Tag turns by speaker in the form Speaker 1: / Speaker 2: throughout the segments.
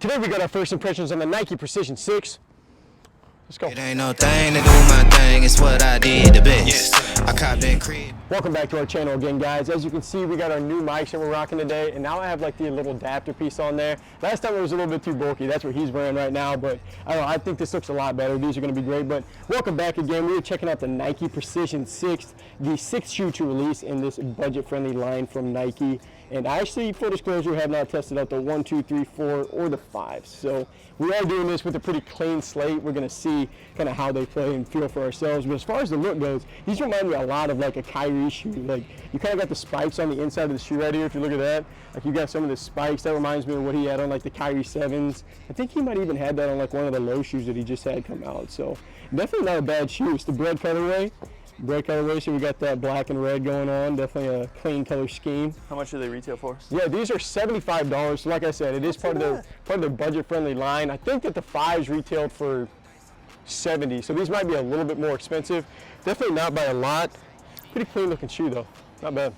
Speaker 1: Today we got our first impressions on the Nike Precision 6. Let's go.
Speaker 2: It ain't no thing to do my thing, it's what I did the best. I copped that crib.
Speaker 1: Welcome back to our channel again, guys. As you can see, we got our new mics that we're rocking today, and now I have like the little adapter piece on there. Last time it was a little bit too bulky. That's what he's wearing right now, but I don't know, I think this looks a lot better. These are going to be great, but welcome back again. We are checking out the Nike Precision 6, the 6th shoe to release in this budget-friendly line from Nike. And I actually, full disclosure, have not tested out the 1, 2, 3, 4, or the 5. So we are doing this with a pretty clean slate. We're going to see kind of how they play and feel for ourselves. But as far as the look goes, these remind me a lot of like a Kyrie shoe. Like you kind of got the spikes on the inside of the shoe right here. If you look at that, like you got some of the spikes. That reminds me of what he had on like the Kyrie 7s. I think he might even had that on like one of the low shoes that he just had come out. So definitely not a bad shoe. It's the bread colorway. So we got that black and red going on. Definitely a clean color scheme.
Speaker 3: How much do they retail for?
Speaker 1: Yeah, these are $75. So like I said, it is part of the budget-friendly line. I think that the 5s retailed for $70. So these might be a little bit more expensive. Definitely not by a lot. Pretty clean looking shoe though. Not bad.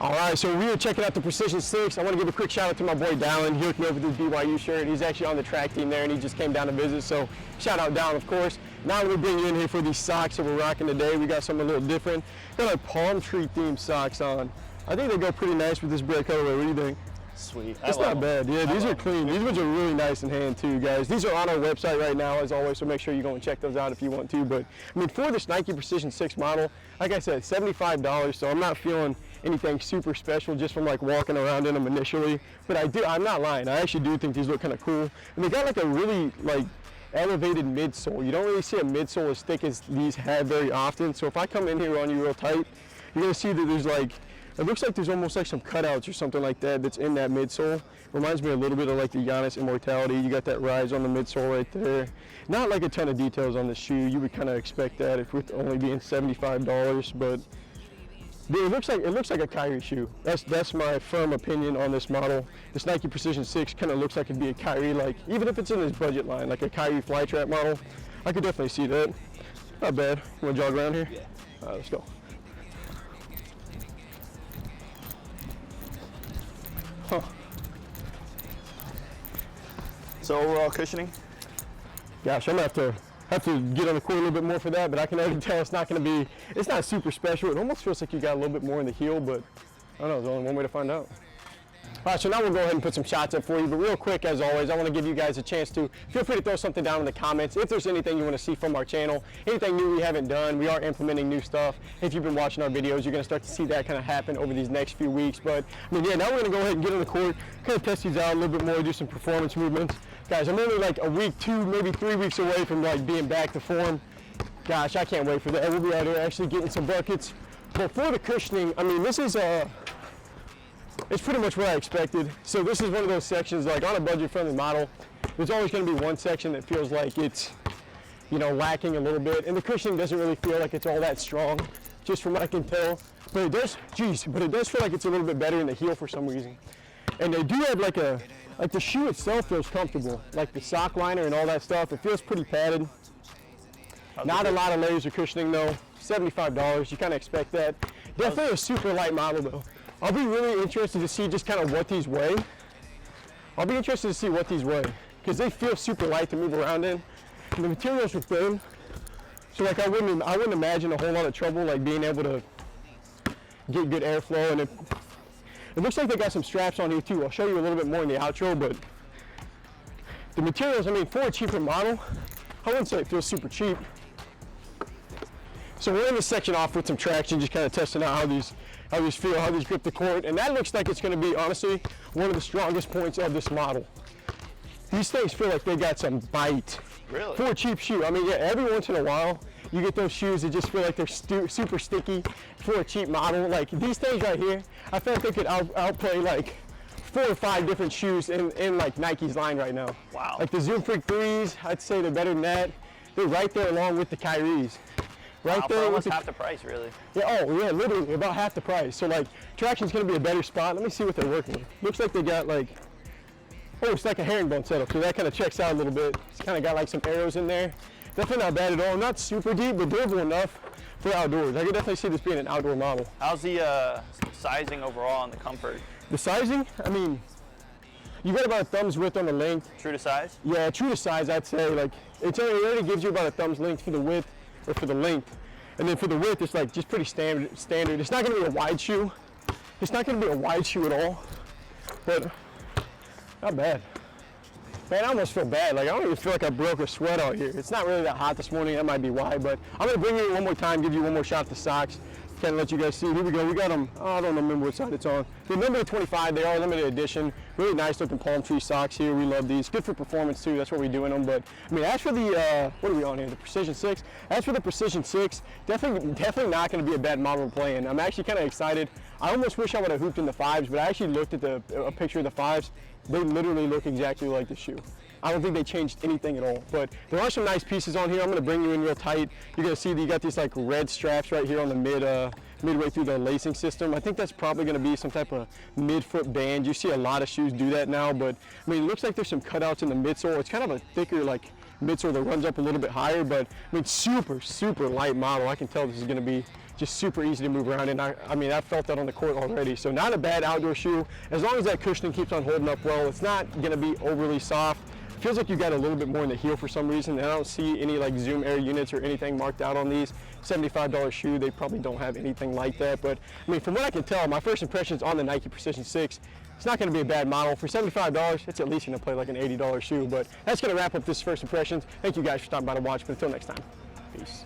Speaker 1: All right, so we are checking out the Precision 6. I want to give a quick shout out to my boy Dallin. He hooked me up with his BYU shirt. He's actually on the track team there, and he just came down to visit. So shout out Dallin, of course. Now I'm going to bring you in here for these socks that we're rocking today. We got something a little different. Got our palm tree themed socks on. I think they go pretty nice with this bread colorway. What do you think?
Speaker 3: Sweet.
Speaker 1: It's not bad. Yeah, these are clean. These ones are really nice in hand too, guys. These are on our website right now, as always, so make sure you go and check those out if you want to. But I mean, for this Nike Precision 6 model, like I said, $75. So I'm not feeling anything super special just from like walking around in them initially. But I'm not lying. I actually do think these look kind of cool. And they got like a really like elevated midsole. You don't really see a midsole as thick as these have very often. So if I come in here on you real tight, you're gonna see that there's like, it looks like there's almost like some cutouts or something like that that's in that midsole. Reminds me a little bit of like the Giannis Immortality. You got that rise on the midsole right there. Not like a ton of details on the shoe. You would kind of expect that if with only being $75, but it looks like a Kyrie shoe. That's my firm opinion on this model. This Nike Precision 6 kind of looks like it'd be a Kyrie, like even if it's in this budget line, like a Kyrie Flytrap model. I could definitely see that. Not bad. You want to jog around here?
Speaker 3: Yeah.
Speaker 1: All right, let's go. Huh.
Speaker 3: So overall cushioning?
Speaker 1: Gosh, I'm gonna have to get on the court a little bit more for that, but I can already tell it's not super special. It almost feels like you got a little bit more in the heel, but I don't know, there's only one way to find out. All right, so now we'll go ahead and put some shots up for you, but real quick, as always, I want to give you guys a chance to feel free to throw something down in the comments. If there's anything you want to see from our channel, anything new we haven't done, we are implementing new stuff. If you've been watching our videos, you're going to start to see that kind of happen over these next few weeks. But I mean, yeah, now we're going to go ahead and get on the court, kind of test these out a little bit more, do some performance movements. Guys, I'm only like a week, 2, maybe 3 weeks away from like being back to form. Gosh, I can't wait for that. We'll be out here actually getting some buckets. But for the cushioning, I mean, this is it's pretty much what I expected. So this is one of those sections, like on a budget-friendly model, there's always going to be one section that feels like it's, you know, lacking a little bit. And the cushioning doesn't really feel like it's all that strong, just from what I can tell. But it does, but it does feel like it's a little bit better in the heel for some reason. And they do have like the shoe itself feels comfortable. Like the sock liner and all that stuff, it feels pretty padded. Not a lot of layers of cushioning though. $75, you kind of expect that. Definitely a super light model though. I'll be really interested to see just kind of what these weigh. Because they feel super light to move around in. And the materials are thin, so like I wouldn't imagine a whole lot of trouble like being able to get good airflow. And it looks like they got some straps on here too. I'll show you a little bit more in the outro, but the materials, I mean, for a cheaper model, I wouldn't say it feels super cheap. So we're in this section off with some traction, just kind of testing out how these feel, how these grip the court, and that looks like it's going to be, honestly, one of the strongest points of this model. These things feel like they got some bite.
Speaker 3: Really?
Speaker 1: For a cheap shoe. I mean, yeah, every once in a while, you get those shoes that just feel like they're super sticky for a cheap model. Like these things right here, I feel like they could outplay like 4 or 5 different shoes in like Nike's line right now.
Speaker 3: Wow.
Speaker 1: Like the Zoom Freak 3s, I'd say they're better than that. They're right there along with the Kyries. Right
Speaker 3: wow,
Speaker 1: there.
Speaker 3: for almost half the price, really.
Speaker 1: Yeah, oh yeah, literally about half the price. So like, traction's gonna be a better spot. Let me see what they're working with. Looks like they got like, oh, it's like a herringbone setup, so that kind of checks out a little bit. It's kind of got like some arrows in there. Definitely not bad at all. Not super deep, but durable enough for outdoors. I could definitely see this being an outdoor model.
Speaker 3: How's the sizing overall and the comfort?
Speaker 1: The sizing, I mean, You got about a thumb's width on the length.
Speaker 3: True to size?
Speaker 1: Yeah, true to size, I'd say. Like, it already gives you about a thumb's length for the width or for the length. And then for the width, it's like just pretty standard. It's not going to be a wide shoe. It's not going to be a wide shoe at all, but not bad. Man, I almost feel bad. Like, I don't even feel like I broke a sweat out here. It's not really that hot this morning. That might be why, but I'm going to bring you in one more time, give you one more shot at the socks. Kind of let you guys see. Here we go. We got them. Oh, I don't remember what side it's on. They're number 25. They are limited edition. Really nice looking palm tree socks here. We love these. Good for performance too. That's what we do in them. But I mean, as for the what are we on here? The Precision 6. As for the Precision 6, definitely not going to be a bad model to play in. I'm actually kind of excited. I almost wish I would have hooped in the 5s, but I actually looked at a picture of the 5s. They literally look exactly like the shoe. I don't think they changed anything at all, but there are some nice pieces on here. I'm going to bring you in real tight. You're going to see that you got these like red straps right here on the midway through the lacing system. I think that's probably going to be some type of mid-foot band. You see a lot of shoes do that now, but I mean, it looks like there's some cutouts in the midsole. It's kind of a thicker like midsole that runs up a little bit higher, but I mean, super light model. I can tell this is going to be just super easy to move around, and I mean, I felt that on the court already. So not a bad outdoor shoe. As long as that cushioning keeps on holding up well, it's not going to be overly soft. Feels like you got a little bit more in the heel for some reason, and I don't see any like Zoom Air units or anything marked out on these. $75 shoe, they probably don't have anything like that, but I mean, from what I can tell, my first impressions on the Nike Precision 6, it's not going to be a bad model. For $75, it's at least going to play like an $80 shoe, but that's going to wrap up this first impressions. Thank you guys for stopping by to watch, but until next time, peace.